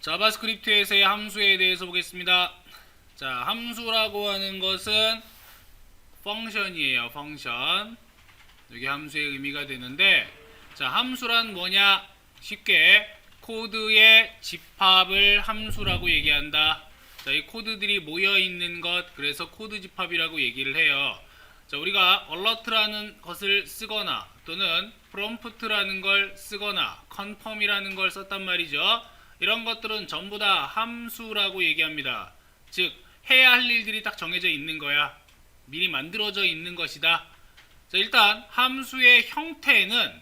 자바스크립트에서의 함수에 대해서 보겠습니다. 자, 함수라고 하는 것은 펑션이에요. 펑션. 이게 함수의 의미가 되는데, 자, 함수란 뭐냐? 쉽게 코드의 집합을 함수라고 얘기한다. 자, 이 코드들이 모여 있는 것, 그래서 코드 집합이라고 얘기를 해요. 자, 우리가 alert라는 것을 쓰거나 또는 prompt라는 걸 쓰거나 confirm이라는 걸 썼단 말이죠. 이런 것들은 전부 다 함수라고 얘기합니다. 즉, 해야 할 일들이 딱 정해져 있는 거야. 미리 만들어져 있는 것이다. 자, 일단 함수의 형태는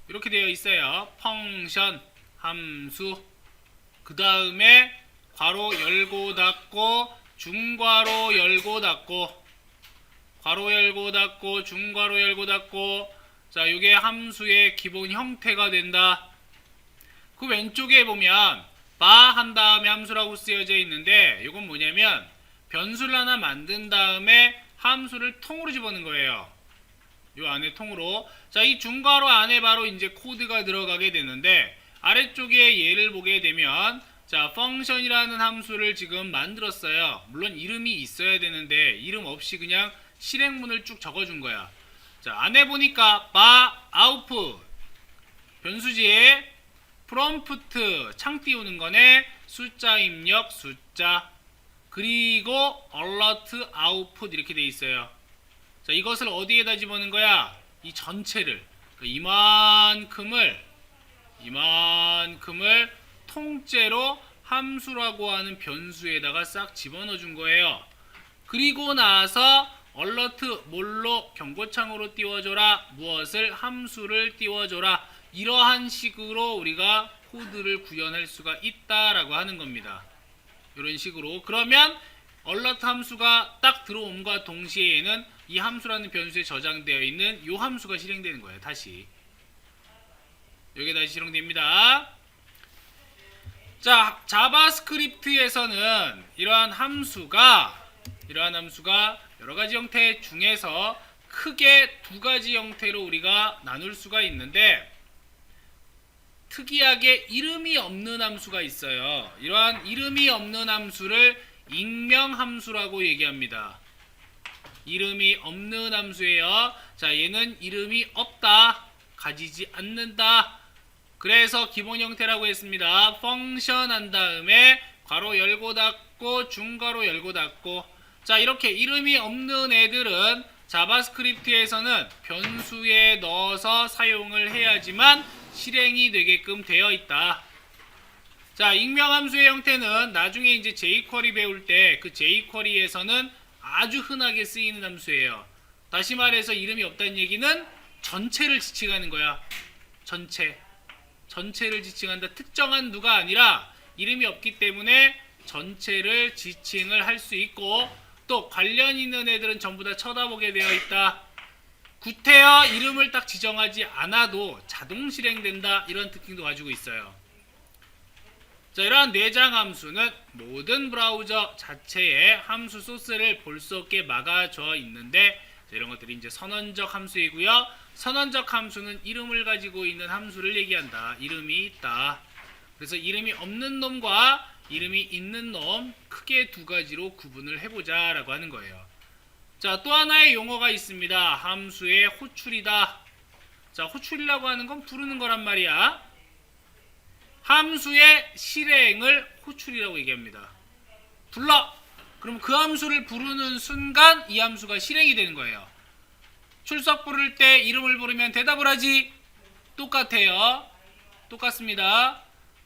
이렇게 되어 있어요. 펑션, 함수. 그 다음에 괄호 열고 닫고 중괄호 열고 닫고 괄호 열고 닫고 중괄호 열고 닫고. 자, 이게 함수의 기본 형태가 된다. 그 왼쪽에 보면 바 한 다음에 함수라고 쓰여져 있는데, 이건 뭐냐면 변수를 하나 만든 다음에 함수를 통으로 집어넣는 거예요. 이 안에 통으로. 자, 이 중괄호 안에 바로 이제 코드가 들어가게 되는데, 아래쪽에 예를 보게 되면, 자, 펑션이라는 함수를 지금 만들었어요. 물론 이름이 있어야 되는데 이름 없이 그냥 실행문을 쭉 적어준 거야. 자, 안에 보니까 바 아웃풋 변수지에 프롬프트 창 띄우는 거네. 숫자 입력 숫자, 그리고 alert output 이렇게 돼 있어요. 자, 이것을 어디에다 집어넣는 거야? 이 전체를, 이만큼을 통째로 함수라고 하는 변수에다가 싹 집어넣어 준 거예요. 그리고 나서 alert 뭘로 경고창으로 띄워줘라. 무엇을? 함수를 띄워줘라. 이러한 식으로 우리가 코드를 구현할 수가 있다라고 하는 겁니다. 이런 식으로. 그러면 alert 함수가 딱 들어옴과 동시에는 이 함수라는 변수에 저장되어 있는 이 함수가 실행되는 거예요. 다시 여기에 다시 실행됩니다. 자, 자바스크립트에서는 이러한 함수가 여러가지 형태 중에서 크게 두 가지 형태로 우리가 나눌 수가 있는데, 특이하게 이름이 없는 함수가 있어요. 이러한 이름이 없는 함수를 익명함수라고 얘기합니다. 이름이 없는 함수예요. 자, 얘는 이름이 없다, 가지지 않는다. 그래서 기본 형태라고 했습니다. 펑션 한 다음에 괄호 열고 닫고 중괄호 열고 닫고. 자, 이렇게 이름이 없는 애들은 자바스크립트에서는 변수에 넣어서 사용을 해야지만 실행이 되게끔 되어 있다. 자, 익명함수의 형태는 나중에 이제 jQuery 배울 때 그 jQuery에서는 아주 흔하게 쓰이는 함수예요. 다시 말해서 이름이 없다는 얘기는 전체를 지칭하는 거야. 전체를 지칭한다. 특정한 누가 아니라 이름이 없기 때문에 전체를 지칭을 할 수 있고, 또 관련 있는 애들은 전부 다 쳐다보게 되어 있다. 구태여 이름을 딱 지정하지 않아도 자동 실행된다. 이런 특징도 가지고 있어요. 자, 이러한 내장 함수는 모든 브라우저 자체에 함수 소스를 볼 수 없게 막아져 있는데, 자, 이런 것들이 이제 선언적 함수이고요. 선언적 함수는 이름을 가지고 있는 함수를 얘기한다. 이름이 있다. 그래서 이름이 없는 놈과 이름이 있는 놈 크게 두 가지로 구분을 해보자 라고 하는 거예요. 자, 또 하나의 용어가 있습니다. 함수의 호출이다. 자, 호출이라고 하는 건 부르는 거란 말이야. 함수의 실행을 호출이라고 얘기합니다. 불러! 그럼 그 함수를 부르는 순간 이 함수가 실행이 되는 거예요. 출석 부를 때 이름을 부르면 대답을 하지. 똑같아요. 똑같습니다.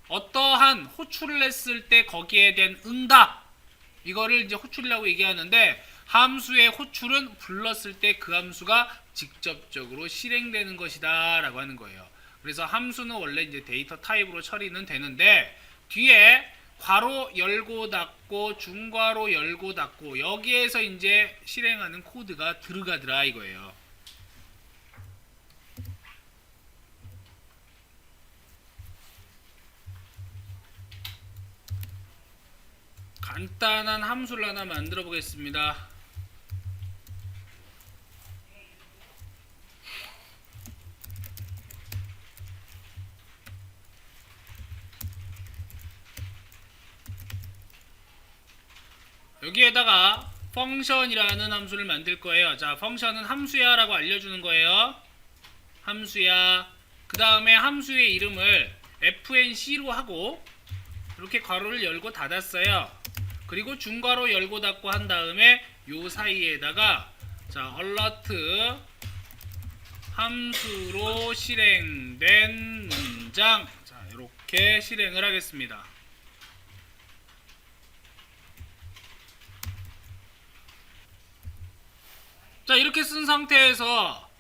어떠한 호출을 했을 때 거기에 대한 응답, 이거를 이제 호출이라고 얘기하는데, 함수의 호출은 불렀을 때 그 함수가 직접적으로 실행되는 것이다 라고 하는 거예요. 그래서 함수는 원래 이제 데이터 타입으로 처리는 되는데, 뒤에 괄호 열고 닫고 중괄호 열고 닫고 여기에서 이제 실행하는 코드가 들어가더라 이거예요. 간단한 함수를 하나 만들어 보겠습니다. 여기에다가 펑션이라는 함수를 만들 거예요. 자, 펑션은 함수야 라고 알려주는 거예요. 함수야. 그 다음에 함수의 이름을 fnc로 하고 이렇게 괄호를 열고 닫았어요. 그리고 중괄호 열고 닫고 한 다음에 요 사이에다가 자, alert 함수로 실행된 문장. 자, 이렇게 실행을 하겠습니다. 자, 이렇게 쓴 상태에서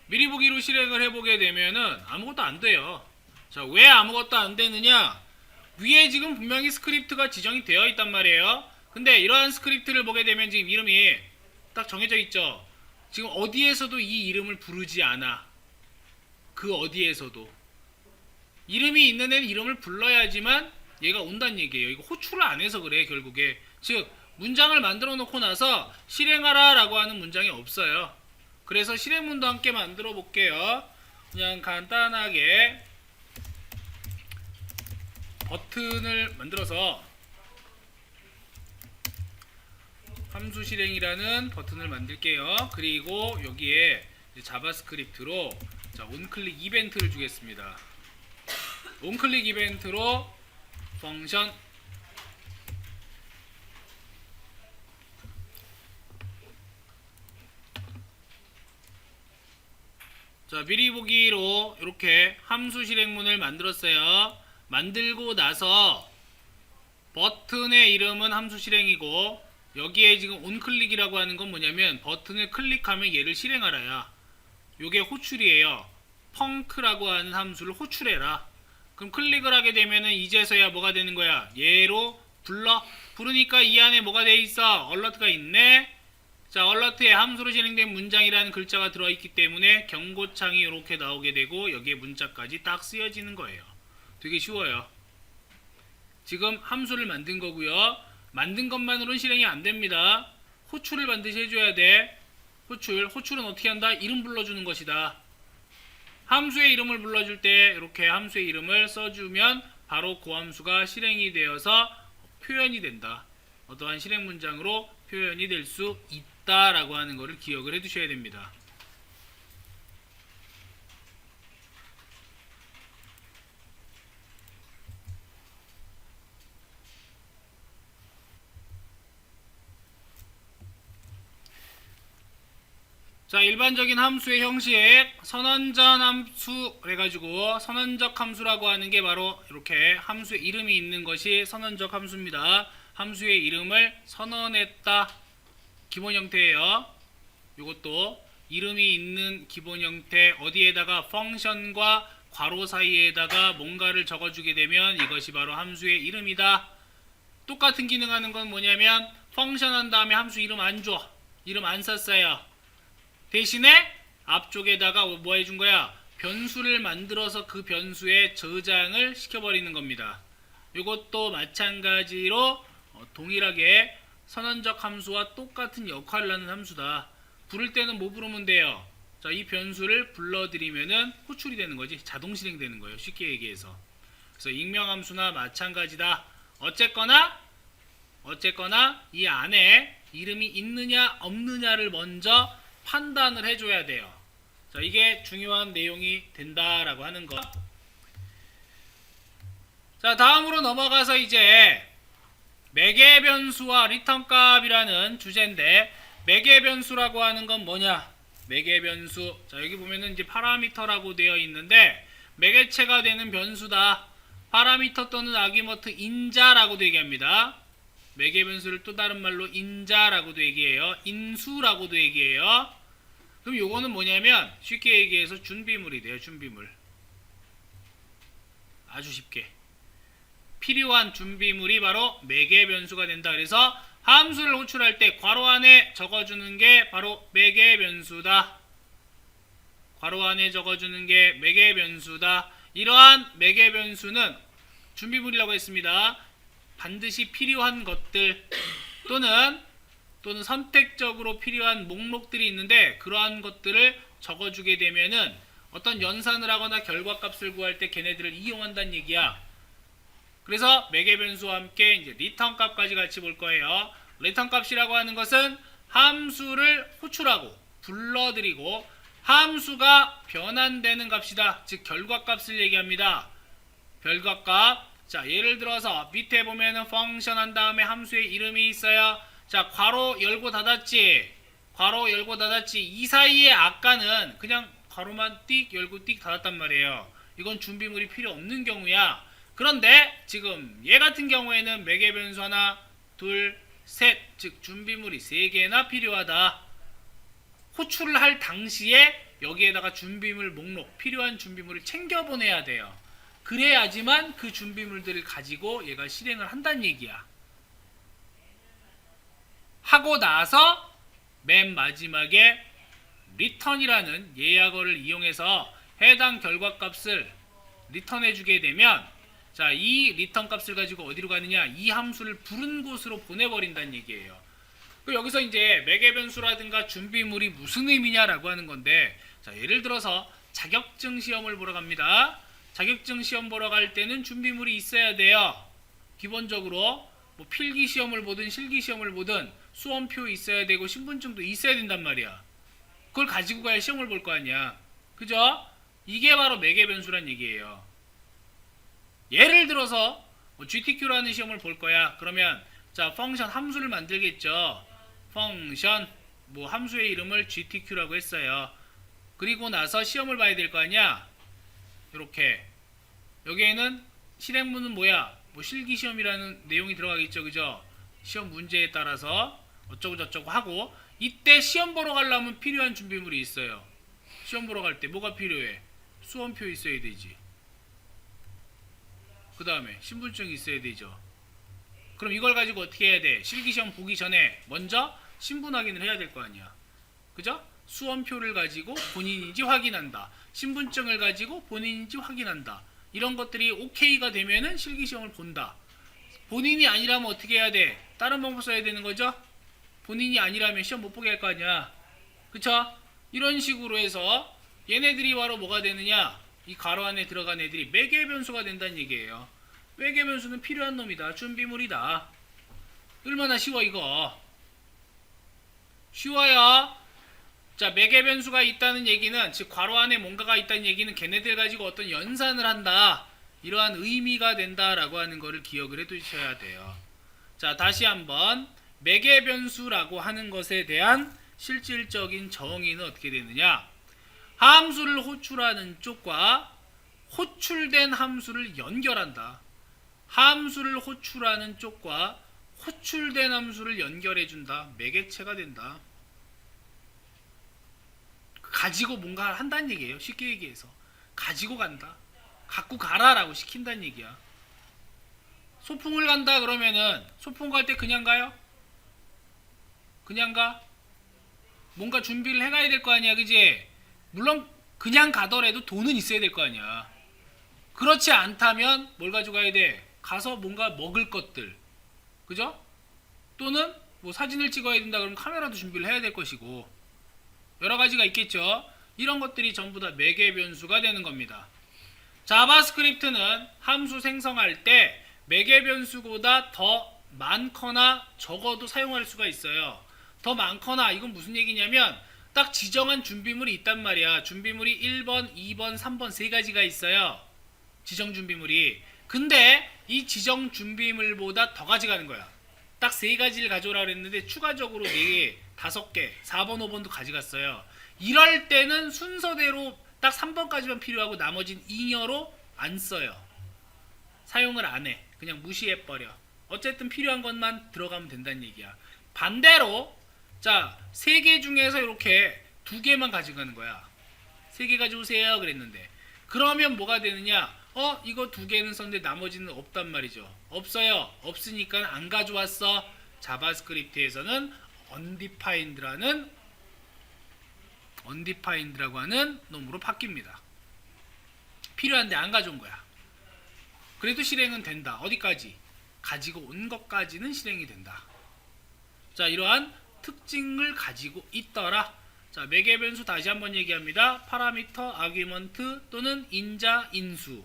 미리 보기로 실행을 해보게 되면은 아무것도 안 돼요. 자, 왜 아무것도 안 되느냐? 위에 지금 분명히 스크립트가 지정이 되어 있단 말이에요. 근데 이러한 스크립트를 보게 되면 지금 이름이 딱 정해져 있죠. 지금 어디에서도 이 이름을 부르지 않아. 그 어디에서도 이름이 있는 애는 이름을 불러야지만 얘가 온다는 얘기예요. 이거 호출을 안 해서 그래. 결국에 즉 문장을 만들어 놓고 나서 실행하라 라고 하는 문장이 없어요. 그래서 실행문도 함께 만들어 볼게요. 그냥 간단하게 버튼을 만들어서 함수 실행이라는 버튼을 만들게요. 그리고 여기에 자바스크립트로 자, 온클릭 이벤트를 주겠습니다. 온클릭 이벤트로 펑션 자, 미리 보기로 이렇게 함수 실행문을 만들었어요. 만들고 나서 버튼의 이름은 함수 실행이고 여기에 지금 온클릭이라고 하는 건 뭐냐면 버튼을 클릭하면 얘를 실행하라야. 요게 호출이에요. 펑크라고 하는 함수를 호출해라. 그럼 클릭을 하게 되면은 이제서야 뭐가 되는 거야? 얘로 부르니까 이 안에 뭐가 돼 있어? 얼러트가 있네. 자, 얼러트에 함수로 실행된 문장이라는 글자가 들어있기 때문에 경고창이 이렇게 나오게 되고 여기에 문자까지 딱 쓰여지는 거예요. 되게 쉬워요. 지금 함수를 만든 거고요. 만든 것만으로는 실행이 안 됩니다. 호출을 반드시 해줘야 돼. 호출은 어떻게 한다? 이름 불러주는 것이다. 함수의 이름을 불러줄 때 이렇게 함수의 이름을 써주면 바로 그 함수가 실행이 되어서 표현이 된다. 어떠한 실행 문장으로 표현이 될 수 있다라고 하는 것을 기억을 해두셔야 됩니다. 자, 일반적인 함수의 형식 선언전 함수 그래가지고 선언적 함수라고 하는 게 바로 이렇게 함수의 이름이 있는 것이 선언적 함수입니다. 함수의 이름을 선언했다. 기본 형태예요. 이것도 이름이 있는 기본 형태 어디에다가 펑션과 괄호 사이에다가 뭔가를 적어주게 되면 이것이 바로 함수의 이름이다. 똑같은 기능하는 건 뭐냐면 펑션 한 다음에 함수 이름 안 줘. 이름 안 썼어요. 대신에 앞쪽에다가 뭐 해준 거야? 변수를 만들어서 그 변수에 저장을 시켜버리는 겁니다. 이것도 마찬가지로 동일하게 선언적 함수와 똑같은 역할을 하는 함수다. 부를 때는 뭐 부르면 돼요? 자, 이 변수를 불러들이면은 호출이 되는 거지. 자동 실행되는 거예요. 쉽게 얘기해서. 그래서 익명함수나 마찬가지다. 어쨌거나 이 안에 이름이 있느냐 없느냐를 먼저 판단을 해줘야 돼요. 자, 이게 중요한 내용이 된다라고 하는 거. 자, 다음으로 넘어가서 이제 매개 변수와 리턴 값이라는 주제인데 매개 변수라고 하는 건 뭐냐? 매개 변수. 자, 여기 보면은 이제 파라미터라고 되어 있는데 매개체가 되는 변수다. 파라미터 또는 아규먼트 인자라고도 얘기합니다. 매개 변수를 또 다른 말로 인자라고도 얘기해요. 인수라고도 얘기해요. 그럼 요거는 뭐냐면 쉽게 얘기해서 준비물이 돼요. 준비물. 아주 쉽게. 필요한 준비물이 바로 매개 변수가 된다. 그래서 함수를 호출할 때 괄호 안에 적어주는 게 바로 매개 변수다. 괄호 안에 적어주는 게 매개 변수다. 이러한 매개 변수는 준비물이라고 했습니다. 반드시 필요한 것들 또는 선택적으로 필요한 목록들이 있는데 그러한 것들을 적어주게 되면은 어떤 연산을 하거나 결과값을 구할 때 걔네들을 이용한다는 얘기야. 그래서 매개 변수와 함께 이제 리턴 값까지 같이 볼 거예요. 리턴 값이라고 하는 것은 함수를 호출하고 불러들이고 함수가 변환되는 값이다. 즉 결과값을 얘기합니다. 결과값. 자, 예를 들어서 밑에 보면은 펑션 한 다음에 함수의 이름이 있어요. 자, 괄호 열고 닫았지. 괄호 열고 닫았지. 이 사이에 아까는 그냥 괄호만 띡 열고 띡 닫았단 말이에요. 이건 준비물이 필요 없는 경우야. 그런데 지금 얘 같은 경우에는 매개 변수 하나, 둘, 셋, 즉 준비물이 3개나 필요하다. 호출을 할 당시에 여기에다가 준비물 목록, 필요한 준비물을 챙겨 보내야 돼요. 그래야지만 그 준비물들을 가지고 얘가 실행을 한다는 얘기야. 하고 나서 맨 마지막에 return이라는 예약어를 이용해서 해당 결과값을 리턴해 주게 되면, 자, 이 리턴 값을 가지고 어디로 가느냐, 이 함수를 부른 곳으로 보내버린다는 얘기예요. 여기서 이제 매개 변수라든가 준비물이 무슨 의미냐라고 하는 건데, 자, 예를 들어서 자격증 시험을 보러 갑니다. 자격증 시험 보러 갈 때는 준비물이 있어야 돼요. 기본적으로 뭐 필기 시험을 보든 실기 시험을 보든 수험표 있어야 되고 신분증도 있어야 된단 말이야. 그걸 가지고 가야 시험을 볼 거 아니야. 그죠? 이게 바로 매개 변수란 얘기예요. 예를 들어서 뭐 GTQ라는 시험을 볼 거야. 그러면 자, 펑션 함수를 만들겠죠. 펑션 뭐 함수의 이름을 GTQ라고 했어요. 그리고 나서 시험을 봐야 될 거 아니야. 이렇게 여기에는 실행문은 뭐야? 뭐 실기시험이라는 내용이 들어가겠죠. 그죠? 시험 문제에 따라서 어쩌고 저쩌고 하고, 이때 시험 보러 가려면 필요한 준비물이 있어요. 시험 보러 갈 때 뭐가 필요해? 수험표 있어야 되지. 그 다음에 신분증이 있어야 되죠. 그럼 이걸 가지고 어떻게 해야 돼? 실기시험 보기 전에 먼저 신분 확인을 해야 될 거 아니야. 그죠? 수험표를 가지고 본인인지 확인한다. 신분증을 가지고 본인인지 확인한다. 이런 것들이 OK가 되면은 실기시험을 본다. 본인이 아니라면 어떻게 해야 돼? 다른 방법 써야 되는 거죠? 본인이 아니라면 시험 못 보게 할 거 아니야. 그쵸? 이런 식으로 해서 얘네들이 바로 뭐가 되느냐? 이 가로 안에 들어간 애들이 매개 변수가 된다는 얘기예요. 매개 변수는 필요한 놈이다. 준비물이다. 얼마나 쉬워 이거. 쉬워요. 자, 매개 변수가 있다는 얘기는, 즉 괄호 안에 뭔가가 있다는 얘기는 걔네들 가지고 어떤 연산을 한다, 이러한 의미가 된다라고 하는 거를 기억을 해 두셔야 돼요. 자, 다시 한번 매개 변수라고 하는 것에 대한 실질적인 정의는 어떻게 되느냐? 함수를 호출하는 쪽과 호출된 함수를 연결한다. 함수를 호출하는 쪽과 호출된 함수를 연결해준다. 매개체가 된다. 가지고 뭔가 한다는 얘기예요. 쉽게 얘기해서 가지고 간다. 갖고 가라라고 시킨다는 얘기야. 소풍을 간다 그러면은 소풍 갈 때 그냥 가요? 그냥 가? 뭔가 준비를 해가야 될 거 아니야. 그지? 물론 그냥 가더라도 돈은 있어야 될 거 아니야. 그렇지 않다면 뭘 가지고 가야 돼? 가서 뭔가 먹을 것들, 그죠? 또는 뭐 사진을 찍어야 된다 그러면 카메라도 준비를 해야 될 것이고, 여러 가지가 있겠죠. 이런 것들이 전부 다 매개 변수가 되는 겁니다. 자바스크립트는 함수 생성할 때 매개 변수보다 더 많거나 적어도 사용할 수가 있어요. 더 많거나, 이건 무슨 얘기냐면 딱 지정한 준비물이 있단 말이야. 준비물이 1번, 2번, 3번 세 가지가 있어요. 지정 준비물이. 근데 이 지정 준비물보다 더 가져가는 거야. 딱 세 가지를 가져오라 그랬는데 추가적으로 4개, 5개, 4번, 5번도 가져갔어요. 이럴 때는 순서대로 딱 3번까지만 필요하고 나머지는 잉여로 안 써요. 사용을 안 해. 그냥 무시해버려. 어쨌든 필요한 것만 들어가면 된다는 얘기야. 반대로 자, 3개 중에서 이렇게 2개만 가져가는 거야. 3개 가져오세요 그랬는데, 그러면 뭐가 되느냐? 이거 2개는 썼는데 나머지는 없단 말이죠. 없어요. 없으니까 안 가져왔어. 자바스크립트에서는 undefined라고 하는 놈으로 바뀝니다. 필요한데 안 가져온 거야. 그래도 실행은 된다. 어디까지? 가지고 온 것까지는 실행이 된다. 자, 이러한 특징을 가지고 있더라. 자, 매개 변수 다시 한번 얘기합니다. 파라미터, 아규먼트 또는 인자, 인수.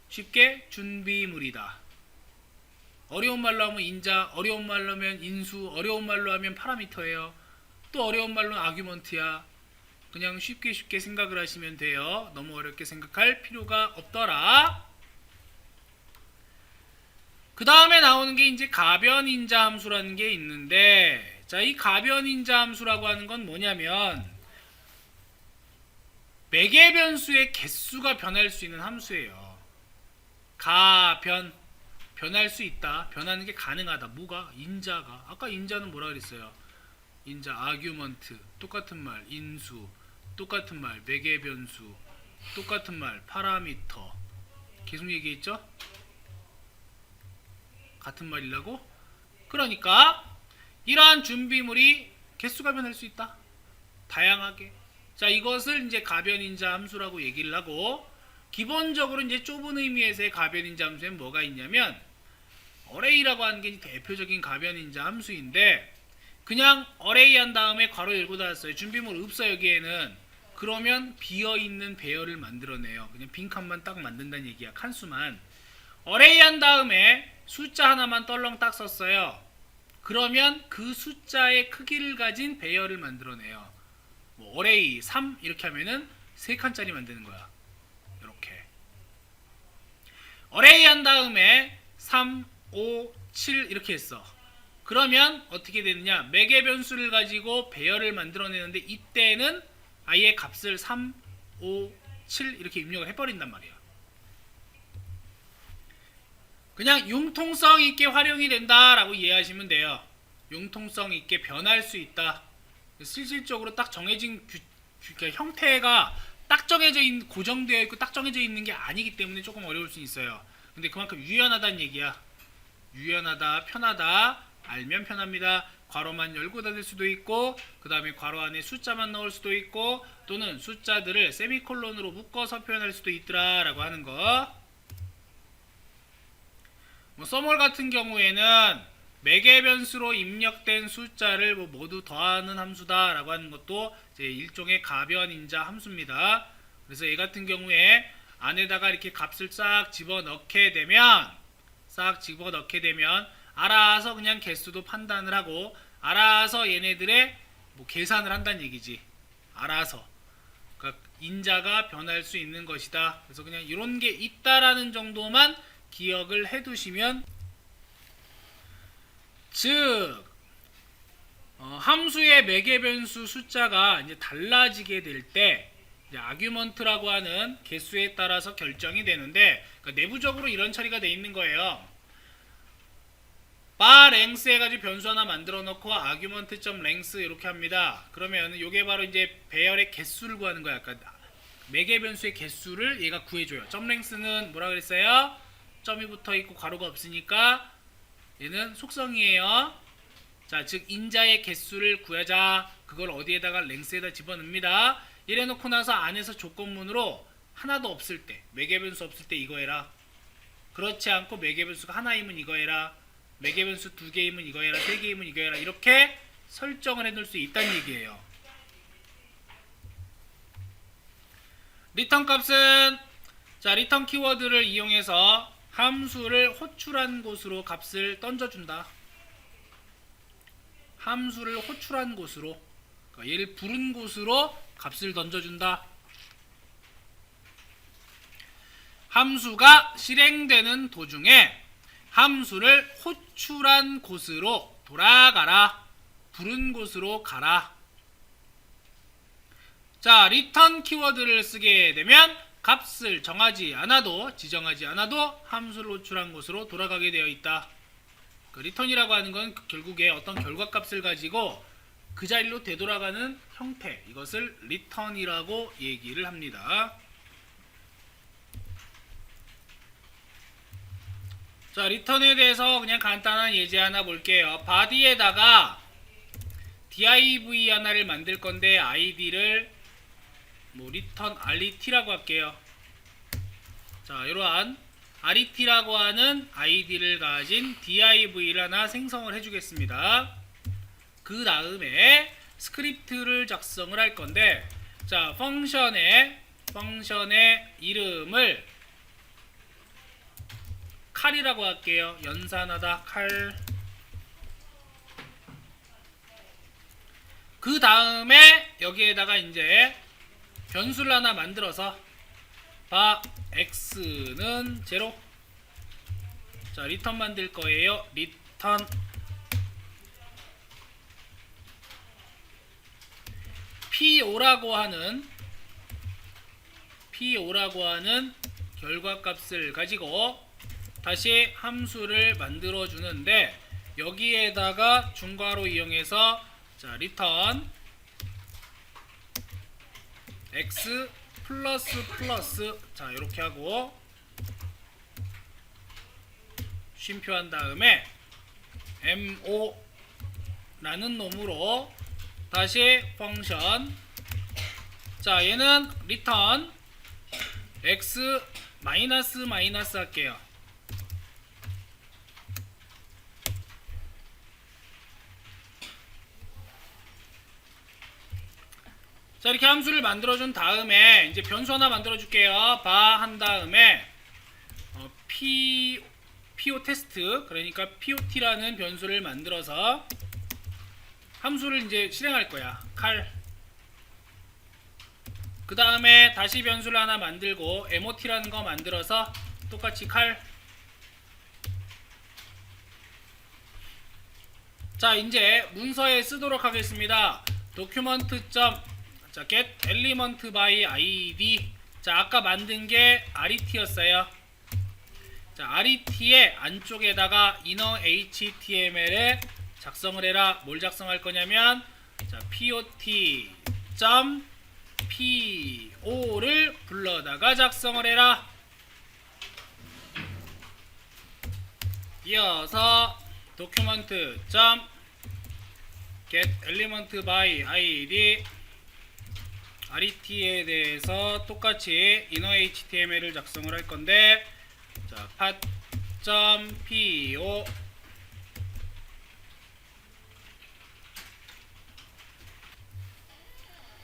쉽게 준비물이다. 어려운 말로 하면 인자, 어려운 말로 하면 인수, 어려운 말로 하면 파라미터예요. 또 어려운 말로는 아규먼트야. 그냥 쉽게 생각을 하시면 돼요. 너무 어렵게 생각할 필요가 없더라. 그 다음에 나오는 게 이제 가변인자 함수라는 게 있는데, 자, 이 가변인자 함수라고 하는 건 뭐냐면 매개 변수의 개수가 변할 수 있는 함수예요. 변할 수 있다. 변하는 게 가능하다. 뭐가? 인자가. 아까 인자는 뭐라 그랬어요? 인자, 아규먼트, 똑같은 말, 인수, 똑같은 말, 매개 변수, 똑같은 말, 파라미터. 계속 얘기했죠? 같은 말이라고? 그러니까 이러한 준비물이 개수가 변할 수 있다. 다양하게. 자, 이것을 이제 가변인자 함수라고 얘기를 하고, 기본적으로 이제 좁은 의미에서의 가변인자 함수에는 뭐가 있냐면 어레이라고 하는 게 대표적인 가변인자 함수인데, 그냥 어레이 한 다음에 괄호 열고 닫았어요. 준비물 없어 여기에는. 그러면 비어있는 배열을 만들어내요. 그냥 빈 칸만 딱 만든다는 얘기야. 칸수만. 어레이 한 다음에 숫자 하나만 떨렁 딱 썼어요. 그러면 그 숫자의 크기를 가진 배열을 만들어내요. 뭐 어레이 3 이렇게 하면은 3칸짜리 만드는 거야. 이렇게. 어레이 한 다음에 3, 5, 7 이렇게 했어. 그러면 어떻게 되느냐? 매개 변수를 가지고 배열을 만들어내는데, 이때는 아예 값을 3, 5, 7 이렇게 입력을 해버린단 말이야. 그냥 융통성 있게 활용이 된다라고 이해하시면 돼요. 융통성 있게 변할 수 있다. 실질적으로 딱 정해진 그러니까 형태가 딱 정해져 있는, 고정되어 있고 딱 정해져 있는 게 아니기 때문에 조금 어려울 수 있어요. 근데 그만큼 유연하다는 얘기야. 유연하다, 편하다, 알면 편합니다. 괄호만 열고 닫을 수도 있고, 그 다음에 괄호 안에 숫자만 넣을 수도 있고, 또는 숫자들을 세미콜론으로 묶어서 표현할 수도 있더라 라고 하는 거. 뭐 서멀 같은 경우에는 매개 변수로 입력된 숫자를 모두 더하는 함수다 라고 하는 것도 이제 일종의 가변인자 함수입니다. 그래서 얘 같은 경우에 안에다가 이렇게 값을 싹 집어넣게 되면 알아서 그냥 개수도 판단을 하고, 알아서 얘네들의 뭐 계산을 한다는 얘기지. 알아서. 그러니까 인자가 변할 수 있는 것이다. 그래서 그냥 이런 게 있다라는 정도만 기억을 해두시면, 즉 함수의 매개 변수 숫자가 이제 달라지게 될 때 아규먼트라고 하는 개수에 따라서 결정이 되는데, 그러니까 내부적으로 이런 처리가 돼 있는 거예요. 바 랭스 해가지고 변수 하나 만들어 놓고 아규먼트.랭스 이렇게 합니다. 그러면 이게 바로 이제 배열의 개수를 구하는 거야. 그러니까 매개 변수의 개수를 얘가 구해줘요. 점랭스는 뭐라 그랬어요? 점이 붙어 있고 괄호가 없으니까 얘는 속성이에요. 자, 즉 인자의 개수를 구하자. 그걸 어디에다가 랭스에다 집어넣습니다. 이래 놓고 나서 안에서 조건문으로 하나도 없을 때, 매개 변수 없을 때 이거 해라. 그렇지 않고 매개 변수가 하나이면 이거 해라. 매개 변수 2개이면 이거 해라. 3개이면 이거 해라. 이렇게 설정을 해둘 수 있다는 얘기예요. 리턴 값은, 자, 리턴 키워드를 이용해서 함수를 호출한 곳으로 값을 던져준다. 함수를 호출한 곳으로, 그러니까 얘를 부른 곳으로 값을 던져준다. 함수가 실행되는 도중에 함수를 호출한 곳으로 돌아가라. 부른 곳으로 가라. 자, 리턴 키워드를 쓰게 되면 값을 정하지 않아도, 지정하지 않아도 함수를 호출한 곳으로 돌아가게 되어 있다. 그 리턴이라고 하는 건 결국에 어떤 결과값을 가지고 그 자리로 되돌아가는 형태, 이것을 리턴이라고 얘기를 합니다. 자, 리턴에 대해서 그냥 간단한 예제 하나 볼게요. 바디에다가 div 하나를 만들 건데 id를 뭐 return ret라고 할게요. 자, 이러한 ret라고 하는 id를 가진 div를 하나 생성을 해주겠습니다. 그 다음에 스크립트를 작성을 할 건데, 자, 펑션의 이름을 칼이라고 할게요. 연산하다 칼. 그 다음에 여기에다가 이제 변수를 하나 만들어서 바 x는 0. 자, 리턴 만들 거예요. 리턴 P5라고 하는 결과값을 가지고 다시 함수를 만들어 주는데, 여기에다가 중괄호 이용해서 자, 리턴 x 플러스 자, 이렇게 하고 쉼표한 다음에 mo 라는 놈으로 다시 펑션. 자, 얘는 리턴 x 마이너스 할게요. 자, 이렇게 함수를 만들어준 다음에 이제 변수 하나 만들어줄게요. 바 한 다음에 PO 테스트, 그러니까 POT라는 변수를 만들어서 함수를 이제 실행할 거야. 칼. 그 다음에 다시 변수를 하나 만들고 MOT라는 거 만들어서 똑같이 칼. 자, 이제 문서에 쓰도록 하겠습니다. document. 자, get element by id. 자, 아까 만든 게 RET였어요. 자, RET의 안쪽에다가 inner HTML에 작성을 해라. 뭘 작성할 거냐면, 자, POT.PO를 불러다가 작성을 해라. 이어서 document.get element by id RET에 대해서 똑같이 inner HTML을 작성을 할 건데, 자, path.po.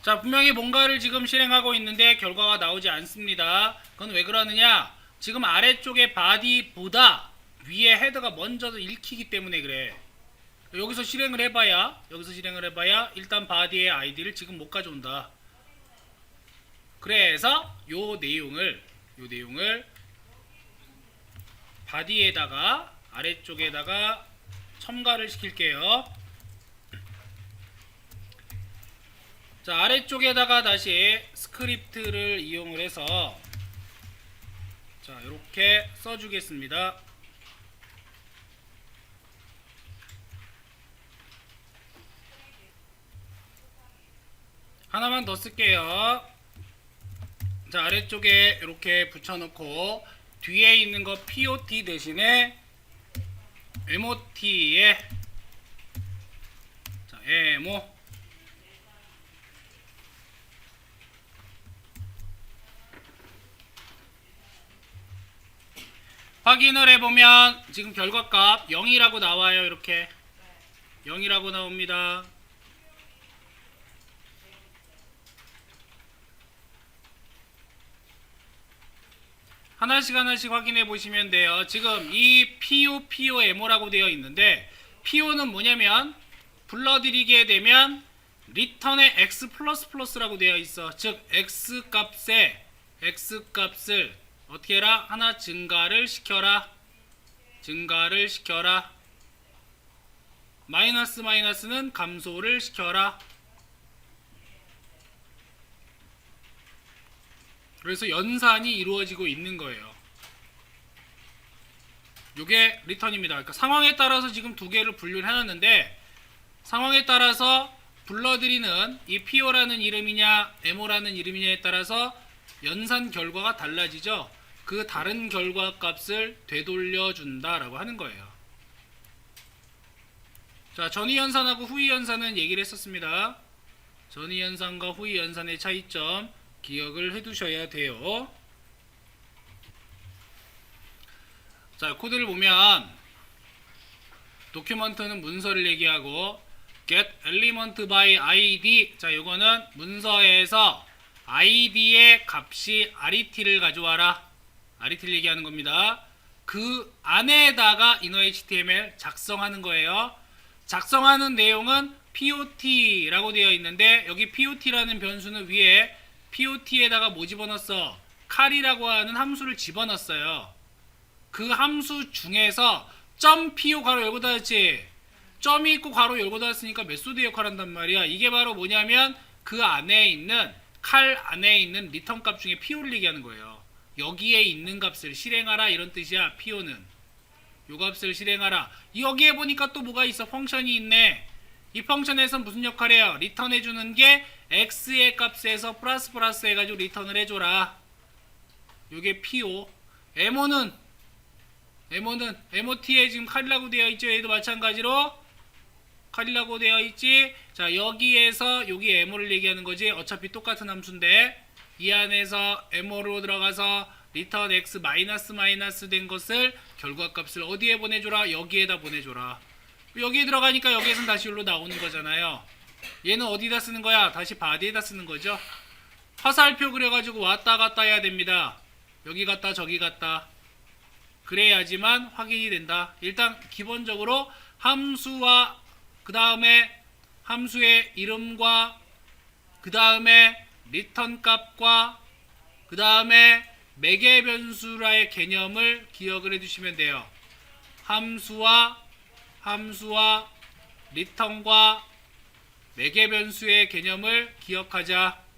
자, 분명히 뭔가를 지금 실행하고 있는데 결과가 나오지 않습니다. 그건 왜 그러느냐? 지금 아래쪽에 body보다 위에 헤더가 먼저 읽히기 때문에 그래. 여기서 실행을 해봐야 일단 body의 id를 지금 못 가져온다. 그래서 요 내용을 body에다가 아래쪽에다가 첨가를 시킬게요. 자, 아래쪽에다가 다시 스크립트를 이용을 해서 자, 이렇게 써주겠습니다. 하나만 더 쓸게요. 자, 아래쪽에 이렇게 붙여놓고 뒤에 있는 거 POT 대신에 MOT에 자, MO. 확인을 해보면 지금 결과값 0이라고 나와요. 이렇게 0이라고 나옵니다. 하나씩 확인해 보시면 돼요. 지금 이 POMO라고 되어 있는데, PO는 뭐냐면 불러들이게 되면 리턴의 X++라고 되어 있어. 즉 X값을 어떻게 해라? 하나 증가를 시켜라. 마이너스는 감소를 시켜라. 그래서 연산이 이루어지고 있는 거예요. 요게 리턴입니다. 그러니까 상황에 따라서 지금 두 개를 분류를 해놨는데, 상황에 따라서 불러들이는 이 PO라는 이름이냐 MO라는 이름이냐에 따라서 연산 결과가 달라지죠. 그 다른 결과 값을 되돌려 준다라고 하는 거예요. 자, 전위 연산하고 후위 연산은 얘기를 했었습니다. 전위 연산과 후위 연산의 차이점 기억을 해두셔야 돼요. 자, 코드를 보면 도큐먼트는 문서를 얘기하고 get element by id. 자, 요거는 문서에서 id의 값이 RET를 가져와라. RET를 얘기하는 겁니다. 그 안에다가 innerhtml 작성하는 거예요. 작성하는 내용은 POT라고 되어 있는데 여기 POT라는 변수는 위에 POT에다가 뭐 집어넣었어? 칼이라고 하는 함수를 집어넣었어요. 그 함수 중에서 .po 괄호 열고 닫았지. 점이 있고 괄호 열고 닫았으니까 메소드 역할을 한단 말이야. 이게 바로 뭐냐면 그 안에 있는 칼 안에 있는 리턴 값 중에 po를 얘기하는 거예요. 여기에 있는 값을 실행하라 이런 뜻이야. po는 요 값을 실행하라. 여기에 보니까 또 뭐가 있어? 펑션이 있네. 이 펑션에서 무슨 역할을 해요? 리턴 해주는 게 x의 값에서 플러스 플러스 해가지고 리턴을 해줘라. 요게 po. mo는 mot에 지금 칼이라고 되어 있죠. 얘도 마찬가지로 칼이라고 되어 있지. 자, 여기에서 여기 mo를 얘기하는 거지. 어차피 똑같은 함수인데 이 안에서 mo로 들어가서 리턴 x 마이너스 된 것을 결과값을 어디에 보내줘라? 여기에다 보내줘라. 여기에 들어가니까 여기에선 다시 여기로 나오는 거잖아요. 얘는 어디다 쓰는 거야? 다시 바디에다 쓰는 거죠. 화살표 그려가지고 왔다 갔다 해야 됩니다. 여기 갔다 저기 갔다. 그래야지만 확인이 된다. 일단 기본적으로 함수와 그 다음에 함수의 이름과 그 다음에 리턴 값과 그 다음에 매개 변수라의 개념을 기억을 해주시면 돼요. 함수와 리턴과 매개 변수의 개념을 기억하자.